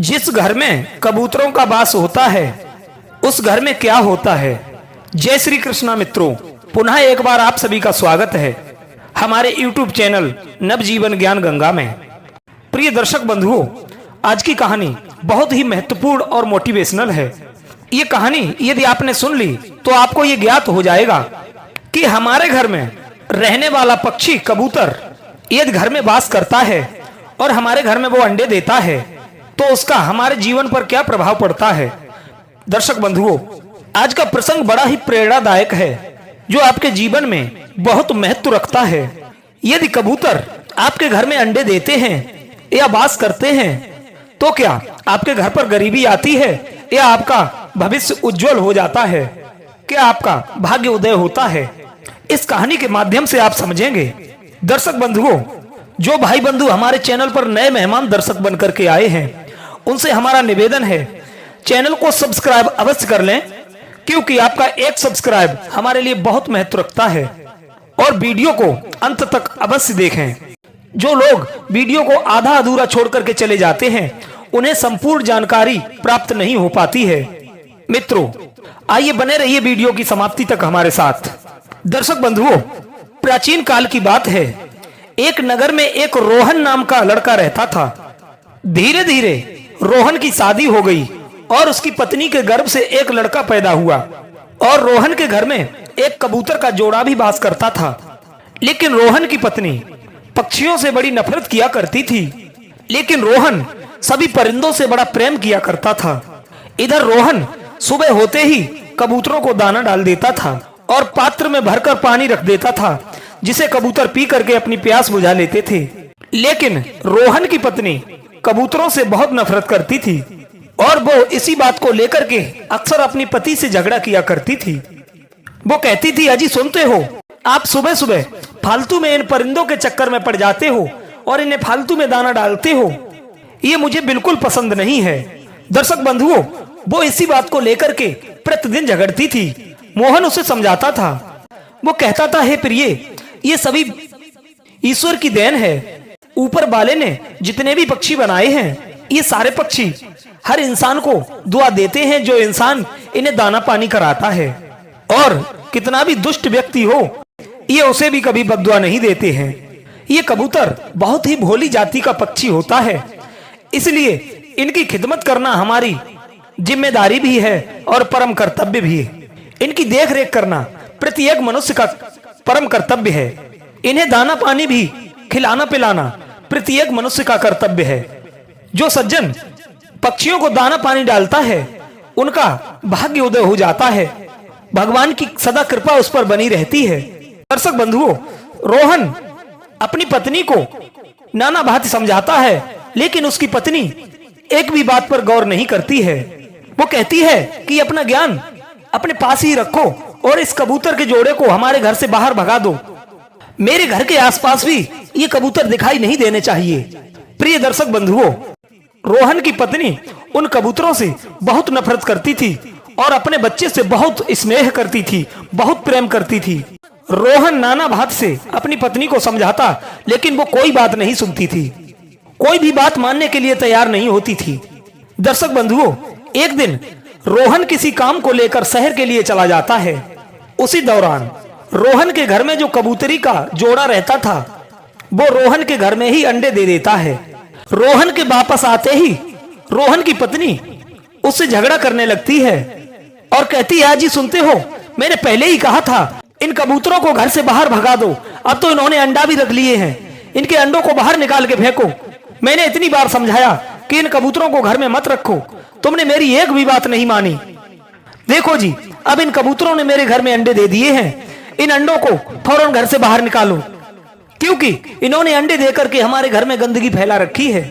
जिस घर में कबूतरों का वास होता है उस घर में क्या होता है। जय श्री कृष्णा मित्रों, पुनः एक बार आप सभी का स्वागत है हमारे YouTube चैनल नवजीवन ज्ञान गंगा में। प्रिय दर्शक बंधुओं, आज की कहानी बहुत ही महत्वपूर्ण और मोटिवेशनल है। ये कहानी यदि आपने सुन ली तो आपको ये ज्ञात हो जाएगा कि हमारे घर में रहने वाला पक्षी कबूतर यदि घर में वास करता है और हमारे घर में वो अंडे देता है तो उसका हमारे जीवन पर क्या प्रभाव पड़ता है। दर्शक बंधुओं, आज का प्रसंग बड़ा ही प्रेरणादायक है जो आपके जीवन में बहुत महत्व रखता है। यदि कबूतर आपके घर में अंडे देते हैं या वास करते हैं तो क्या आपके घर पर गरीबी आती है या आपका भविष्य उज्जवल हो जाता है, क्या आपका भाग्य उदय होता है। इस कहानी के माध्यम से आप समझेंगे। दर्शक बंधुओं, जो भाई बंधु हमारे चैनल पर नए मेहमान दर्शक बनकर के आए हैं उनसे हमारा निवेदन है चैनल को सब्सक्राइब अवश्य कर लें, क्योंकि आपका एक सब्सक्राइब हमारे लिए बहुत महत्व रखता है। और वीडियो को अंत तक अवश्य देखें। जो लोग वीडियो को आधा अधूरा छोड़ करके चले जाते हैं उन्हें संपूर्ण जानकारी प्राप्त नहीं हो पाती है। मित्रों, आइए बने रहिए वीडियो की समाप्ति तक हमारे साथ। दर्शक बंधुओं, प्राचीन काल की बात है। एक नगर में एक रोहन नाम का लड़का रहता था। धीरे धीरे रोहन की शादी हो गई और उसकी पत्नी के गर्भ से एक लड़का पैदा हुआ और रोहन के घर में एक कबूतर का जोड़ा भी वास करता था। लेकिन रोहन की पत्नी पक्षियों से बड़ी नफरत किया करती थी, लेकिन रोहन सभी परिंदों से बड़ा प्रेम किया करता था। इधर रोहन सुबह होते ही कबूतरों को दाना डाल देता था और पात्र में भरकर पानी रख देता था, जिसे कबूतर पी करके अपनी प्यास बुझा लेते थे। लेकिन रोहन की पत्नी कबूतरों से बहुत नफरत करती थी और वो इसी बात को लेकर के अक्सर अपनी पति से झगड़ा किया करती थी। वो कहती थी, अजी सुनते हो, आप सुबह सुबह फालतू में इन परिंदों के चक्कर में पड़ जाते हो और इन्हें फालतू में दाना डालते हो, ये मुझे बिल्कुल पसंद नहीं है। दर्शक बंधुओं, वो इसी बात को लेकर के प्रतिदिन झगड़ती थी। मोहन उसे समझाता था। वो कहता था, हे प्रिय, ये सभी ईश्वर की देन है। ऊपर वाले ने जितने भी पक्षी बनाए हैं ये सारे पक्षी हर इंसान को दुआ देते हैं जो इंसान इन्हें दाना पानी कराता है, और कितना भी दुष्ट व्यक्ति हो ये उसे भी कभी बद्दुआ नहीं देते हैं। ये कबूतर बहुत ही भोली जाति का पक्षी होता है, इसलिए इनकी खिदमत करना हमारी जिम्मेदारी भी है और परम कर्तव्य भी है। इनकी देख रेख करना प्रत्येक मनुष्य का परम कर्तव्य है। इन्हें दाना पानी भी खिलाना पिलाना प्रत्येक मनुष्य का कर्तव्य है। जो सज्जन पक्षियों को दाना पानी डालता है उनका भाग्य उदय हो जाता है, भगवान की सदा कृपा उस पर बनी रहती है। दर्शक बंधुओं, रोहन अपनी पत्नी को नाना भांति समझाता है, लेकिन उसकी पत्नी एक भी बात पर गौर नहीं करती है। वो कहती है कि अपना ज्ञान अपने पास ही रखो और इस कबूतर के जोड़े को हमारे घर से बाहर भगा दो। मेरे घर के आसपास भी ये कबूतर दिखाई नहीं देने चाहिए। प्रिय दर्शक बंधुओं, रोहन की पत्नी उन कबूतरों से बहुत नफरत करती थी और अपने बच्चे से बहुत स्नेह करती थी, बहुत प्रेम करती थी। रोहन नाना भात से अपनी पत्नी को समझाता, लेकिन वो कोई बात नहीं सुनती थी, कोई भी बात मानने के लिए तैयार नहीं होती थी। दर्शक बंधुओं, एक दिन रोहन किसी काम को लेकर शहर के लिए चला जाता है। उसी दौरान रोहन के घर में जो कबूतरी का जोड़ा रहता था वो रोहन के घर में ही अंडे दे देता है। रोहन के वापस आते ही रोहन की पत्नी उससे झगड़ा करने लगती है और कहती है, जी सुनते हो, मैंने पहले ही कहा था इन कबूतरों को घर से बाहर भगा दो, अब तो इन्होंने अंडा भी रख लिए हैं, इनके अंडों को बाहर निकाल के फेंको। मैंने इतनी बार समझाया कि इन कबूतरों को घर में मत रखो, तुमने मेरी एक भी बात नहीं मानी। देखो जी, अब इन कबूतरों ने मेरे घर में अंडे दे दिए हैं, इन अंडों को फौरन घर से बाहर निकालो, क्योंकि इन्होंने अंडे देकर के हमारे घर में गंदगी फैला रखी है।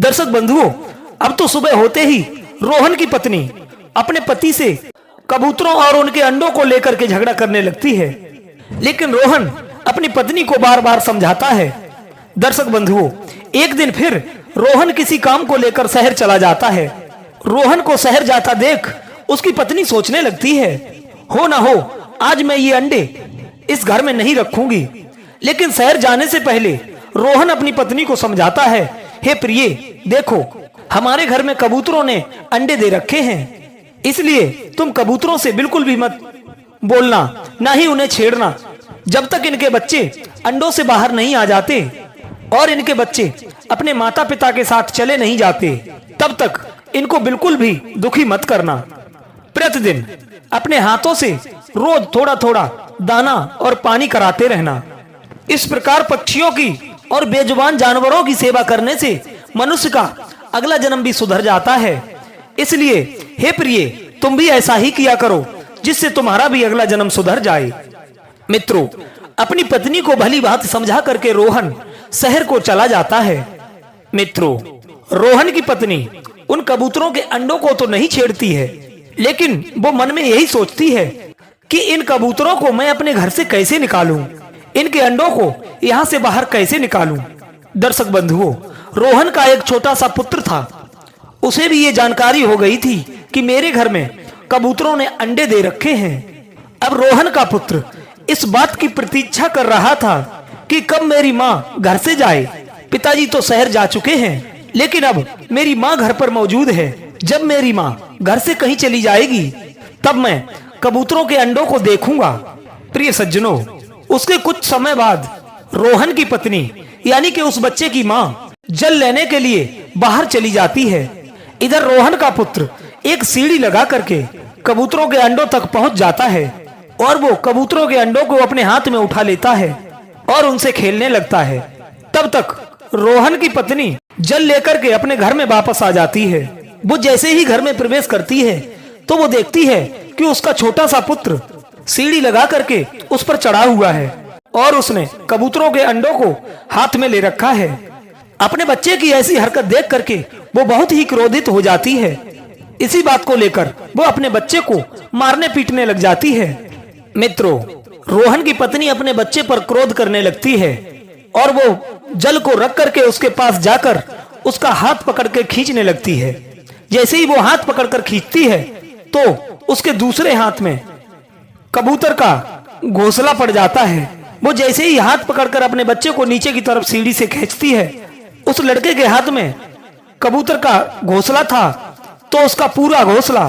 दर्शक बंधुओं, अब तो सुबह होते ही रोहन की पत्नी अपने पति से कबूतरों और उनके अंडों को लेकर के झगड़ा करने लगती है, लेकिन रोहन अपनी पत्नी को बार बार समझाता है। दर्शक बंधुओं, एक दिन फिर रोहन किसी काम को लेकर शहर चला जाता है। रोहन को शहर जाता देख उसकी पत्नी सोचने लगती है, हो ना हो आज मैं ये अंडे इस घर में नहीं रखूंगी। लेकिन शहर जाने से पहले रोहन अपनी पत्नी को समझाता है, हे प्रिय, देखो हमारे घर में कबूतरों ने अंडे दे रखे हैं, इसलिए तुम कबूतरों से बिल्कुल भी मत बोलना, ना ही उन्हें छेड़ना। जब तक इनके बच्चे अंडों से बाहर नहीं आ जाते और इनके बच्चे अपने माता पिता के साथ चले नहीं जाते, तब तक इनको बिल्कुल भी दुखी मत करना। प्रतिदिन अपने हाथों से रोज थोड़ा थोड़ा दाना और पानी कराते रहना। इस प्रकार पक्षियों की और बेजुबान जानवरों की सेवा करने से मनुष्य का अगला जन्म भी सुधर जाता है। इसलिए हे प्रिय, तुम भी ऐसा ही किया करो, जिससे तुम्हारा भी अगला जन्म सुधर जाए। मित्रों, अपनी पत्नी को भली बात समझा करके रोहन शहर को चला जाता है। मित्रों, रोहन की पत्नी उन कबूतरों के अंडों को तो नहीं छेड़ती है, लेकिन वो मन में यही सोचती है कि इन कबूतरों को मैं अपने घर से कैसे निकालूं, इनके अंडों को यहाँ से बाहर कैसे निकालूं। दर्शक बंधुओं, रोहन का एक छोटा सा पुत्र था। उसे भी ये जानकारी हो गई थी कि मेरे घर में कबूतरों ने अंडे दे रखे हैं। अब रोहन का पुत्र इस बात की प्रतीक्षा कर रहा था कि कब मेरी माँ घर से जाए। पिताजी तो शहर जा चुके हैं, लेकिन अब मेरी माँ घर पर मौजूद है। जब मेरी माँ घर से कहीं चली जाएगी, तब मैं कबूतरों के अंडों को देखूंगा। प्रिय सज्जनों, उसके कुछ समय बाद रोहन की पत्नी यानी कि उस बच्चे की माँ जल लेने के लिए बाहर चली जाती है। इधर रोहन का पुत्र एक सीढ़ी लगा करके कबूतरों के अंडों तक पहुंच जाता है और वो कबूतरों के अंडों को अपने हाथ में उठा लेता है और उनसे खेलने लगता है। तब तक रोहन की पत्नी जल लेकर के अपने घर में वापस आ जाती है। वो जैसे ही घर में प्रवेश करती है तो वो देखती है कि उसका छोटा सा पुत्र सीढ़ी लगा करके उस पर चढ़ा हुआ है और उसने कबूतरों के अंडों को हाथ में ले रखा है। अपने बच्चे की ऐसी हरकत देख करके वो बहुत ही क्रोधित हो जाती है। इसी बात को लेकर वो अपने बच्चे को मारने पीटने लग जाती है। मित्रों, रोहन की पत्नी अपने बच्चे पर क्रोध करने लगती है और वो जल को रख करके उसके पास जाकर उसका हाथ पकड़ के खींचने लगती है। जैसे ही वो हाथ पकड़कर खींचती है तो उसके दूसरे हाथ में कबूतर का घोंसला पड़ जाता है। वो जैसे ही हाथ पकड़कर अपने बच्चे को नीचे की तरफ सीढ़ी से खींचती है, उस लड़के के हाथ में कबूतर का घोंसला था तो उसका पूरा घोंसला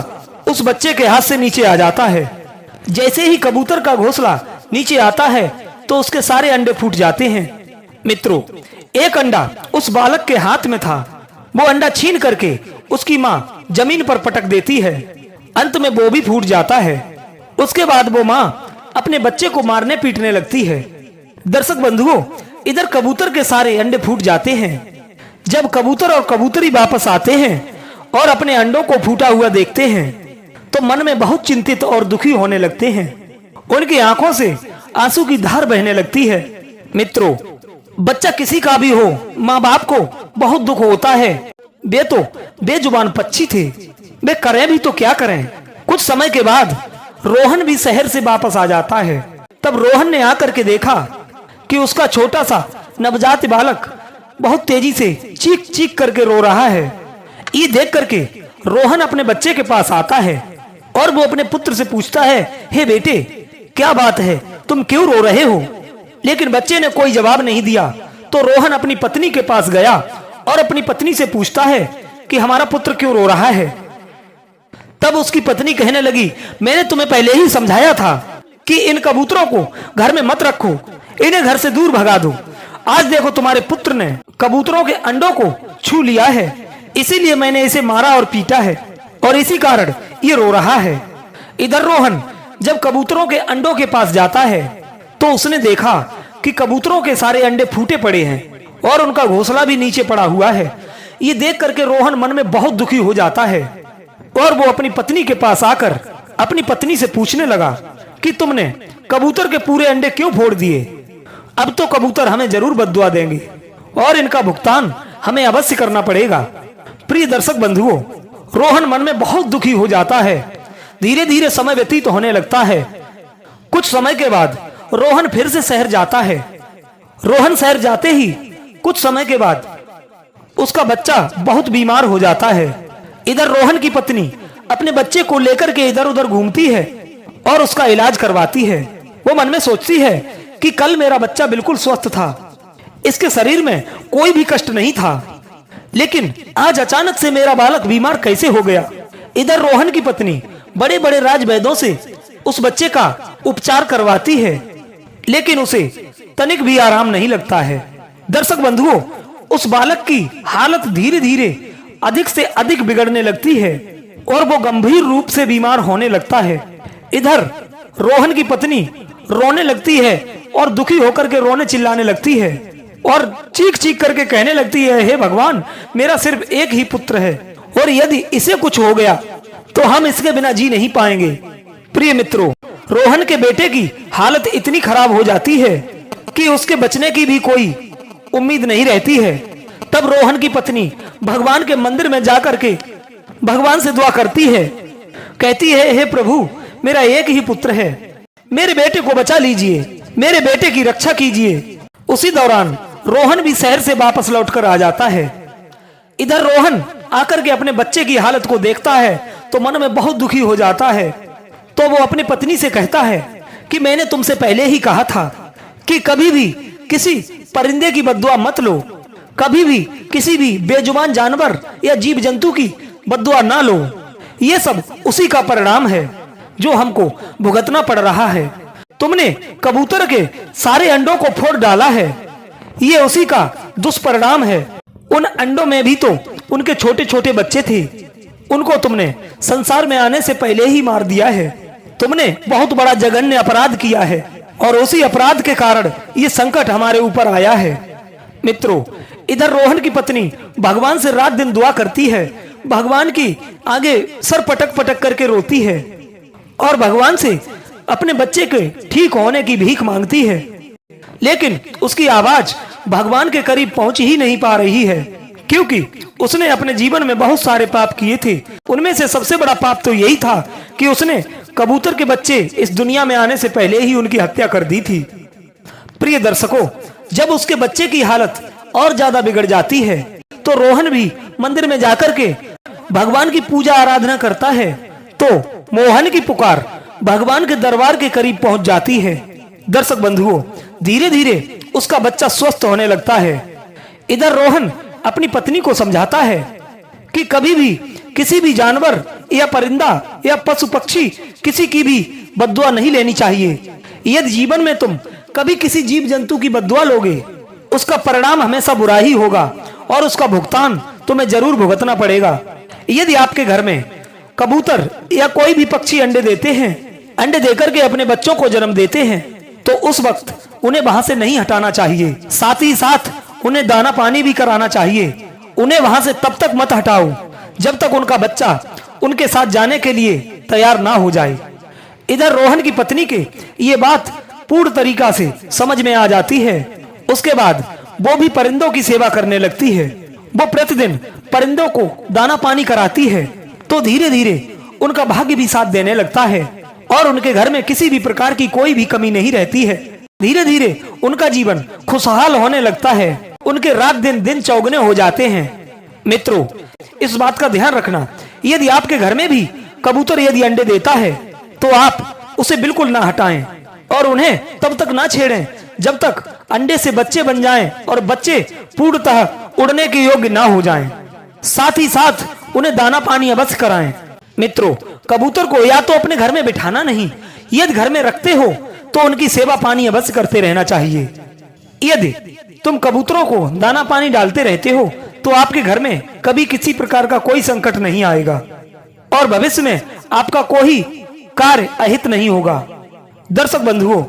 उस बच्चे के हाथ से नीचे आ जाता है। जैसे ही कबूतर का घोंसला नीचे आता है तो उसके सारे अंडे फूट जाते हैं। मित्रों, एक अंडा उस बालक के हाथ में था। वो अंडा छीन करके उसकी माँ जमीन पर पटक देती है। अंत में वो भी फूट जाता है। उसके बाद वो माँ अपने बच्चे को मारने पीटने लगती है। दर्शक बंधुओं, इधर कबूतर के सारे अंडे फूट जाते हैं। जब कबूतर और कबूतरी वापस आते हैं और अपने अंडों को फूटा हुआ देखते हैं तो मन में बहुत चिंतित और दुखी होने लगते हैं। उनकी आंखों से आंसू की धार बहने लगती है। मित्रों, बच्चा किसी का भी हो, माँ बाप को बहुत दुख होता है। वे तो बेजुबान पक्षी थे, वे करें भी तो क्या करें। कुछ समय के बाद रोहन भी शहर से वापस आ जाता है। तब रोहन ने आकर के देखा कि उसका छोटा सा नवजात बालक बहुत तेजी से चीख चीख करके रो रहा है। ये देख करके रोहन अपने बच्चे के पास आता है और वो अपने पुत्र से पूछता है, हे बेटे, क्या बात है, तुम क्यों रो रहे हो? लेकिन बच्चे ने कोई जवाब नहीं दिया। तो रोहन अपनी पत्नी के पास गया और अपनी पत्नी से पूछता है कि हमारा पुत्र क्यों रो रहा है। तब उसकी पत्नी कहने लगी, मैंने तुम्हें पहले ही समझाया था कि इन कबूतरों को घर में मत रखो, इन्हें घर से दूर भगा दो। आज देखो तुम्हारे पुत्र ने कबूतरों के अंडों को छू लिया है, इसीलिए मैंने इसे मारा और पीटा है और इसी कारण ये रो रहा है। इधर रोहन जब कबूतरों के अंडों के पास जाता है तो उसने देखा कि कबूतरों के सारे अंडे फूटे पड़े हैं और उनका घोंसला भी नीचे पड़ा हुआ है। ये देख करके रोहन मन में बहुत दुखी हो जाता है और वो अपनी पत्नी के पास आकर अपनी पत्नी से पूछने लगा कि तुमने कबूतर के पूरे अंडे क्यों फोड़ दिए? अब तो कबूतर हमें जरूर बद्दुआ देंगे और इनका भुगतान हमें अवश्य करना पड़ेगा। प्रिय दर्शक बंधुओं, रोहन मन में बहुत दुखी हो जाता है। धीरे धीरे समय व्यतीत होने लगता है। कुछ समय के बाद रोहन फिर से शहर जाता है। रोहन शहर जाते ही कुछ समय के बाद उसका बच्चा बहुत बीमार हो जाता है। इधर रोहन की पत्नी अपने बच्चे को लेकर के इधर उधर घूमती है और उसका इलाज करवाती है। वो मन में सोचती है कि कल मेरा बच्चा बिल्कुल स्वस्थ था, इसके शरीर में कोई भी कष्ट नहीं था। लेकिन आज अचानक से मेरा बालक बीमार कैसे हो गया। इधर रोहन की पत्नी बड़े बड़े राजवैद्यों से उस बच्चे का उपचार करवाती है, लेकिन उसे तनिक भी आराम नहीं लगता है। दर्शक बंधुओं, उस बालक की हालत धीरे धीरे अधिक से अधिक बिगड़ने लगती है और वो गंभीर रूप से बीमार होने लगता है। इधर रोहन की पत्नी रोने लगती है और दुखी होकर के रोने चिल्लाने लगती है और चीख चीख करके कहने लगती है, हे भगवान, मेरा सिर्फ एक ही पुत्र है और यदि इसे कुछ हो गया तो हम इसके बिना जी नहीं पाएंगे। प्रिय मित्रों, रोहन के बेटे की हालत इतनी खराब हो जाती है कि उसके बचने की भी कोई उम्मीद नहीं रहती है। तब रोहन की पत्नी भगवान के मंदिर में जाकर के भगवान से दुआ करती है, कहती है, हे प्रभु, मेरा एक ही पुत्र है, मेरे बेटे को बचा लीजिए, मेरे बेटे की रक्षा कीजिए। उसी दौरान रोहन भी शहर से वापस लौटकर आ जाता है। इधर रोहन आकर के अपने बच्चे की हालत को देखता है तो मन में बहुत दुखी हो जाता है। तो वो अपनी पत्नी से कहता है कि मैंने तुमसे पहले ही कहा था कि कभी भी किसी परिंदे की बद्दुआ मत लो, कभी भी किसी भी बेजुबान जानवर या जीव जंतु की बद्दुआ ना लो। ये सब उसी का परिणाम है जो हमको भुगतना पड़ रहा है। तुमने कबूतर के सारे अंडों को फोड़ डाला है, ये उसी का दुष्परिणाम है। उन अंडों में भी तो उनके छोटे छोटे बच्चे थे, उनको तुमने संसार में आने से पहले ही मार दिया है। तुमने बहुत बड़ा जघन्य अपराध किया है और उसी अपराध के कारण ये संकट हमारे ऊपर आया है। मित्रों, इधर रोहन की पत्नी भगवान से रात दिन दुआ करती है, भगवान की आगे सर पटक पटक करके रोती है और भगवान से अपने बच्चे के ठीक होने की भीख मांगती है, लेकिन उसकी आवाज भगवान के करीब पहुंच ही नहीं पा रही है, क्योंकि उसने अपने जीवन में बहुत सारे पाप किए थे। उनमें से सबसे बड़ा पाप तो यही था कि उसने कबूतर के बच्चे इस दुनिया में आने से पहले ही उनकी हत्या कर दी थी। प्रिय दर्शकों, जब उसके बच्चे की हालत और ज्यादा बिगड़ जाती है तो रोहन भी मंदिर में जाकर के भगवान की पूजा आराधना करता है। तो मोहन की पुकार भगवान के दरबार के करीब पहुंच जाती है। दर्शक बंधुओं, धीरे धीरे उसका बच्चा स्वस्थ होने लगता है। इधर रोहन अपनी पत्नी को समझाता है कि कभी भी किसी भी जानवर या परिंदा या पशु पक्षी किसी की भी बद्दुआ नहीं लेनी चाहिए। यदि जीवन में तुम कभी किसी जीव जंतु की बद्दुआ लोगे, उसका परिणाम हमेशा बुरा ही होगा और उसका भुगतान तुम्हें जरूर भुगतना पड़ेगा। यदि आपके घर में कबूतर या कोई भी पक्षी अंडे देते हैं, अंडे देकर के अपने बच्चों को जन्म देते हैं, तो उस वक्त उन्हें वहां से नहीं हटाना चाहिए। साथ ही साथ उन्हें दाना पानी भी कराना चाहिए। उन्हें वहां से तब तक मत हटाओ जब तक उनका बच्चा उनके साथ जाने के लिए तैयार ना हो जाए। इधर रोहन की पत्नी के ये बात पूर्ण तरीका से समझ में आ जाती है। उसके बाद वो भी परिंदों की सेवा करने लगती है। वो प्रतिदिन परिंदों को दाना पानी कराती है, तो धीरे धीरे उनका भाग्य भी साथ देने लगता है और उनके घर में किसी भी प्रकार की कोई भी कमी नहीं रहती है। धीरे धीरे उनका जीवन खुशहाल होने लगता है। उनके रात दिन चौगुने हो जाते हैं। मित्रों, इस बात का ध्यान रखना, यदि आपके घर में भी कबूतर यदि अंडे देता है तो आप उसे बिल्कुल ना हटाएं और उन्हें तब तक ना छेड़ें जब तक अंडे से बच्चे बन जाएं और बच्चे पूर्णतः उड़ने के योग्य ना हो जाएं। साथ ही साथ उन्हें दाना पानी अवश्य कराएं। मित्रों, कबूतर को या तो अपने घर में बिठाना नहीं, यदि घर में रखते हो तो उनकी सेवा पानी अवश्य करते रहना चाहिए। यदि तुम कबूतरों को दाना पानी डालते रहते हो तो आपके घर में कभी किसी प्रकार का कोई संकट नहीं आएगा और भविष्य में आपका कोई कार्य अहित नहीं होगा। दर्शक बंधुओं,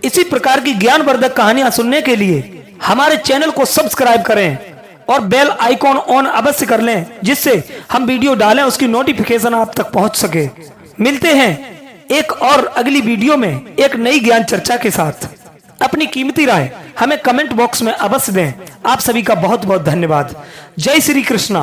इसी प्रकार की ज्ञानवर्धक कहानियां सुनने के लिए हमारे चैनल को सब्सक्राइब करें और बेल आइकॉन ऑन अवश्य कर लें, जिससे हम वीडियो डालें उसकी नोटिफिकेशन आप तक पहुंच सके। मिलते हैं एक और अगली वीडियो में एक नई ज्ञान चर्चा के साथ। अपनी कीमती राय हमें कमेंट बॉक्स में अवश्य दें। आप सभी का बहुत बहुत धन्यवाद। जय श्री कृष्णा।